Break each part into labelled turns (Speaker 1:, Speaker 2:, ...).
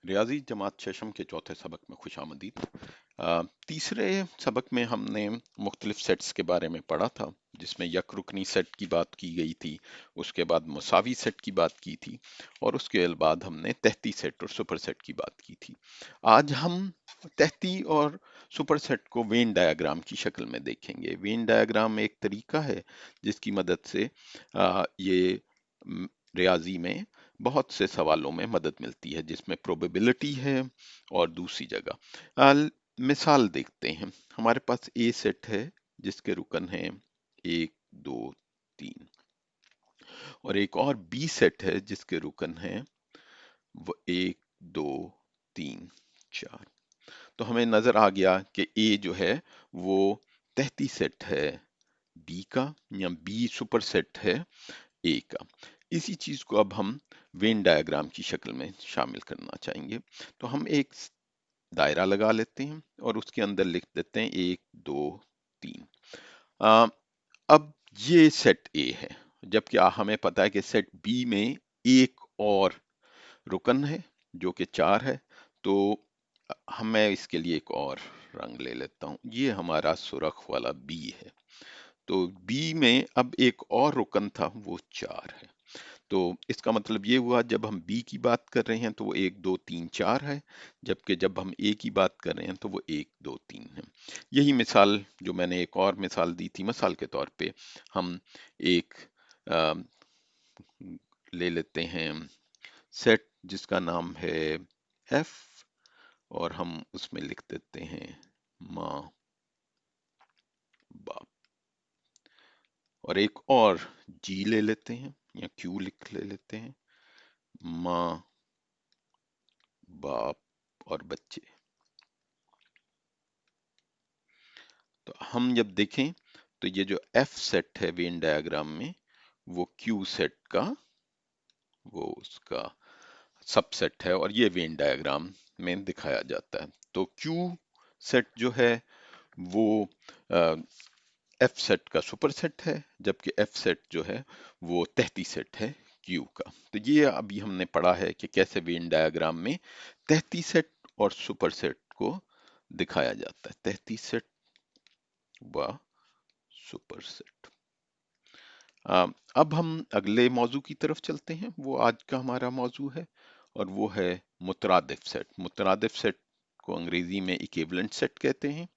Speaker 1: रियाजी जमात शशम के चौथे सबक में खुश आमदीद। तीसरे सबक में हमने मुख्तलिफ सेट्स के बारे में पढ़ा था, जिसमें यक रुकनी सेट की बात की गई थी, उसके बाद मुसावी सेट की बात की थी, और उसके बाद हमने तहती सेट और सुपर सेट की बात की थी। आज हम तहती और सुपर सेट को वेन डायग्राम की शक्ल में देखेंगे। वेन डायग्राम एक तरीका है जिसकी मदद से ये रियाजी में बहुत से सवालों में मदद मिलती है, जिसमें प्रोबेबिलिटी है और दूसरी जगह मिसाल देखते हैं। हमारे पास ए सेट है जिसके रुकन हैं 1 2 3, और एक और बी सेट है जिसके रुकन हैं वो 1 2 3 4। तो हमें नजर आ गया कि ए जो है वो तहती सेट है बी का, या बी सुपर सेट है ए का। इसी चीज को अब हम वेन डायग्राम की शक्ल में शामिल करना चाहेंगे। तो हम एक दायरा लगा लेते हैं और उसके अंदर लिख देते हैं 1 2 3। आ, अब ये सेट ए है, जबकि हमें पता है कि सेट बी में एक और रुकन है जो कि 4 है। तो मैं इसके लिए एक और रंग ले लेता हूं, ये हमारा सुर्ख वाला बी है। तो बी में अब एक और रुकन था, वो 4 है। तो इसका मतलब ये हुआ, जब हम बी की बात कर रहे हैं तो वो 1 2 3 4 है, जबकि जब हम ए की बात कर रहे हैं तो वो 1 2 3 है। यही मिसाल जो मैंने एक और मिसाल दी थी, मिसाल के तौर पे हम एक आ, ले लेते हैं सेट जिसका नाम है एफ, और हम उसमें लिख देते हैं माँ बाप, और एक और जी ले लेते हैं या क्यू लिख ले लेते हैं, माँ बाप और बच्चे। तो हम जब देखें तो ये जो एफ सेट है वेन डायग्राम में, वो क्यू सेट का वो उसका सबसेट है, और ये वेन डायग्राम में दिखाया जाता है। तो क्यू सेट जो है वो एफ सेट का सुपर सेट है, जबकि एफ सेट जो है वो तहती सेट है क्यू का। तो ये अभी हमने पढ़ा है कि कैसे वेन डायग्राम में तहती सेट और सुपर सेट को दिखाया जाता है, तहती सेट व सुपर सेट। अब हम अगले मौजू की तरफ चलते हैं, वो आज का हमारा मौजू है, और वो है मुतरादिफ सेट। मुतरादिफ सेट को अंग्रेजी में इक्विवेलेंट सेट कहते हैं।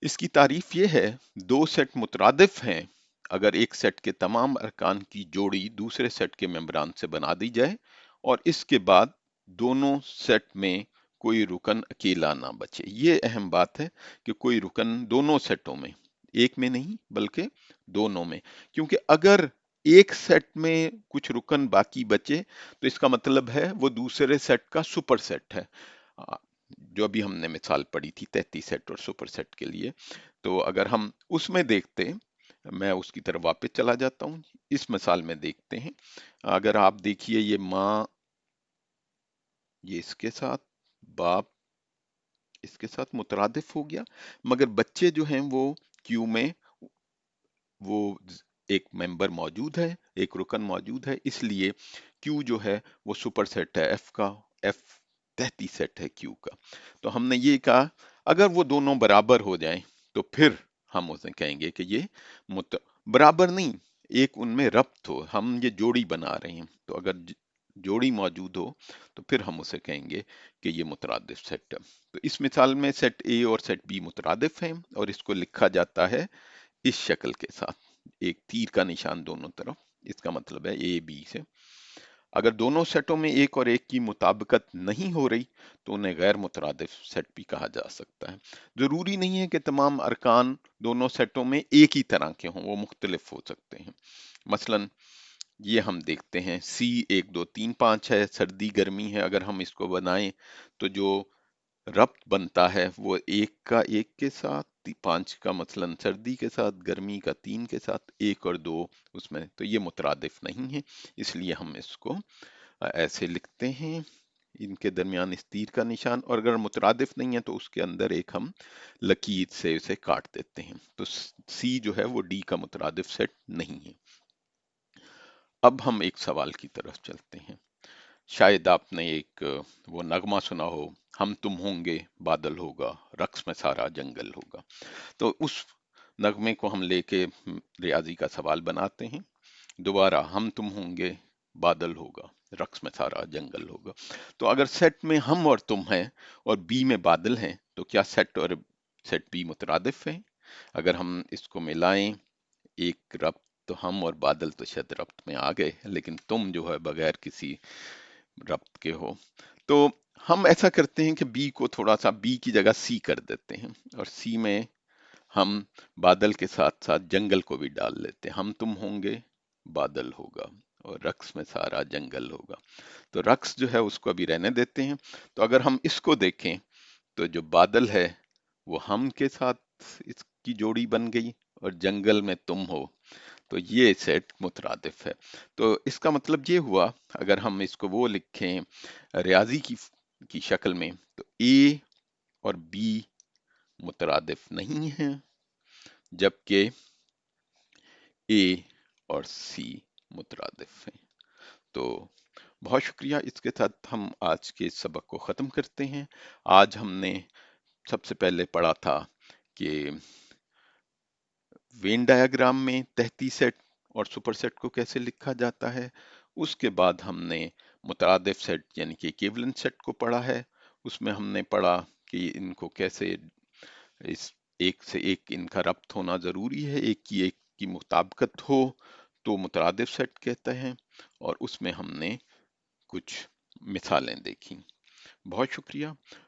Speaker 1: इसकी तारीफ ये है, दो सेट मुतरादिफ हैं अगर एक सेट के तमाम अरकान की जोड़ी दूसरे सेट के मेंबरान से बना दी जाए, और इसके बाद दोनों सेट में कोई रुकन अकेला ना बचे। ये अहम बात है कि कोई रुकन दोनों सेटों में, एक में नहीं बल्कि दोनों में, क्योंकि अगर एक सेट में कुछ रुकन बाकी बचे तो इसका मतलब है वो दूसरे सेट का सुपर सेट है। आ, जो अभी हमने मिसाल पढ़ी थी 33 सेट और सुपर सेट के लिए। तो अगर हम उसमें देखते हैं, मैं उसकी तरफ वापस चला जाता हूं, इस मिसाल में देखते हैं। अगर आप देखिए, ये माँ ये इसके साथ, बाप इसके साथ मुतरादिफ हो गया, मगर बच्चे जो हैं वो क्यू में वो एक मेंबर मौजूद है, एक रुकन मौजूद है, इसलिए क्यू जो है वो सुपर सेट है एफ का, एफ तहती सेट है क्यू का। तो हमने ये कहा, अगर वो दोनों बराबर हो जाएं तो फिर हम उसे कहेंगे कि ये बराबर नहीं, एक उनमें रब्त हो, हम ये जोड़ी बना रहे हैं, तो अगर जोड़ी मौजूद हो तो फिर हम उसे कहेंगे कि ये मुतरादिफ सेट है। तो इस मिसाल में सेट ए और सेट बी मुतरादिफ हैं, और इसको लिखा जाता है इस शक्ल के साथ, एक तीर का निशान दोनों तरफ। इसका मतलब है ए बी से। अगर दोनों सेटों में एक और एक की मुताबिकत नहीं हो रही तो उन्हें गैर मुतरादिफ सेट भी कहा जा सकता है। जरूरी नहीं है कि तमाम अरकान दोनों सेटों में एक ही तरह के हों, वो मुख्तलिफ हो सकते हैं। मसलन ये हम देखते हैं सी 1 2 3 5 है, सर्दी गर्मी है, अगर हम इसको बनाएं तो जो रब्त बनता है वो एक का एक के साथ, 5 का मसलन सर्दी के साथ, गर्मी का 3 के साथ, 1 और 2 उसमें, तो ये मुतरादिफ नहीं है, इसलिए हम इसको ऐसे लिखते हैं, इनके दरमियान इस तीर का निशान, और अगर मुतरादिफ नहीं है तो उसके अंदर एक हम लकीर से उसे काट देते हैं। तो सी जो है वो डी का मुतरादिफ सेट नहीं है। अब हम एक सवाल की तरफ चलते हैं। शायद आपने एक वो नगमा सुना हो, हम तुम होंगे बादल होगा, रक्स में सारा जंगल होगा। तो उस नगमे को हम लेके रियाजी का सवाल बनाते हैं। दोबारा, हम तुम होंगे बादल होगा, रक्स में सारा जंगल होगा। तो अगर सेट में हम और तुम हैं और बी में बादल हैं, तो क्या सेट और सेट बी मुतरादिफ हैं? अगर हम इसको मिलाएं, एक रब्त, तो हम और बादल तो शायद रब्त में आ गए, लेकिन तुम जो है बगैर किसी रब्त के हो। तो हम ऐसा करते हैं कि बी को थोड़ा सा, बी की जगह सी कर देते हैं, और सी में हम बादल के साथ साथ जंगल को भी डाल लेते हैं। हम तुम होंगे बादल होगा और रक्स में सारा जंगल होगा। तो रक्स जो है उसको अभी रहने देते हैं। तो अगर हम इसको देखें, तो जो बादल है वो हम के साथ इसकी जोड़ी बन गई, और जंगल में तुम हो, तो ये सेट मुतरादिफ है। तो इसका मतलब ये हुआ, अगर हम इसको वो लिखें रियाजी की शक्ल में, तो ए और बी मुतरादिफ नहीं है, जबकि ए और सी मुतरादिफ हैं। तो बहुत शुक्रिया, इसके साथ हम आज के इस सबक को ख़त्म करते हैं। आज हमने सबसे पहले पढ़ा था कि वेन डायग्राम में तहती सेट और सुपर सेट को कैसे लिखा जाता है। उसके बाद हमने मुतरादिफ सेट यानी कि इक्विवेलेंट सेट को पढ़ा है। उसमें हमने पढ़ा कि इनको कैसे, इस एक से एक इनका रब्त होना जरूरी है, एक की मुताबिकत हो तो मुतरादिफ सेट कहते हैं, और उसमें हमने कुछ मिसालें देखी। बहुत शुक्रिया।